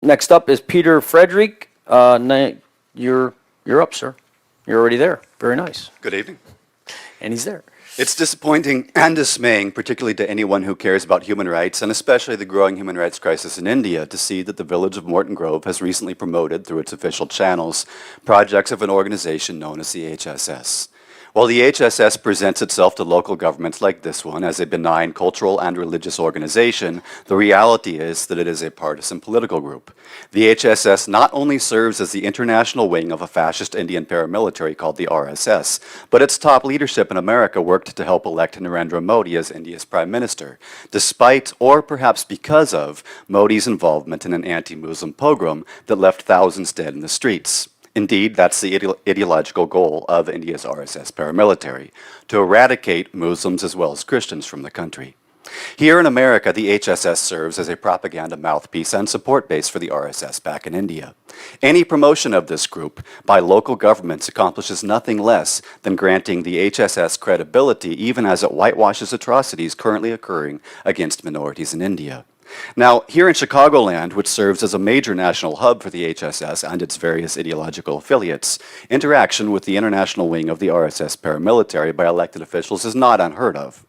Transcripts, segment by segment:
Next up is Peter Frederick. You're up, sir. You're already there. Very nice. Good evening. And he's there. It's disappointing and dismaying, particularly to anyone who cares about human rights, and especially the growing human rights crisis in India, to see that the village of Morton Grove has recently promoted, through its official channels, projects of an organization known as the HSS. While the HSS presents itself to local governments like this one as a benign cultural and religious organization, the reality is that it is a partisan political group. The HSS not only serves as the international wing of a fascist Indian paramilitary called the RSS, but its top leadership in America worked to help elect Narendra Modi as India's prime minister, despite, or perhaps because of, Modi's involvement in an anti-Muslim pogrom that left thousands dead in the streets. Indeed, that's the ideological goal of India's RSS paramilitary, to eradicate Muslims as well as Christians from the country. Here in America, the HSS serves as a propaganda mouthpiece and support base for the RSS back in India. Any promotion of this group by local governments accomplishes nothing less than granting the HSS credibility even as it whitewashes atrocities currently occurring against minorities in India. Now, here in Chicagoland, which serves as a major national hub for the HSS and its various ideological affiliates, interaction with the international wing of the RSS paramilitary by elected officials is not unheard of.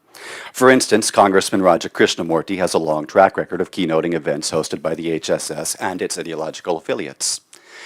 For instance, Congressman Raja Krishnamoorthi has a long track record of keynoting events hosted by the HSS and its ideological affiliates.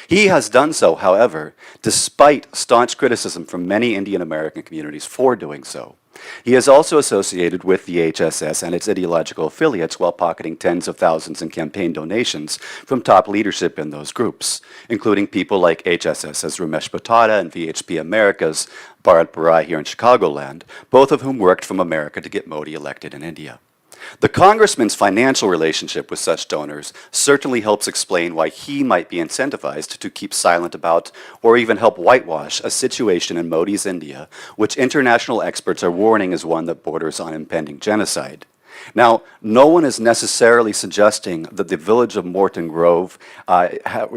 He has done so, however, despite staunch criticism from many Indian American communities for doing so. He is also associated with the HSS and its ideological affiliates while pocketing tens of thousands in campaign donations from top leadership in those groups, including people like HSS's Ramesh Bhattada and VHP America's Bharat Barai here in Chicagoland, both of whom worked from America to get Modi elected in India. The congressman's financial relationship with such donors certainly helps explain why he might be incentivized to keep silent about or even help whitewash a situation in Modi's India, which international experts are warning is one that borders on impending genocide. Now, no one is necessarily suggesting that the village of Morton Grove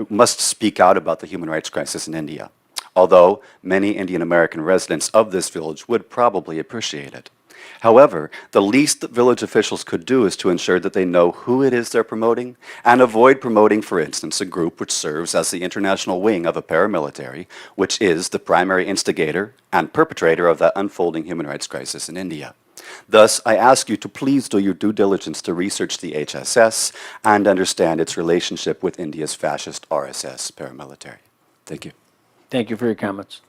must speak out about the human rights crisis in India, although many Indian American residents of this village would probably appreciate it. However, the least that village officials could do is to ensure that they know who it is they're promoting and avoid promoting, for instance, a group which serves as the international wing of a paramilitary, which is the primary instigator and perpetrator of the unfolding human rights crisis in India. Thus, I ask you to please do your due diligence to research the HSS and understand its relationship with India's fascist RSS paramilitary. Thank you. Thank you for your comments.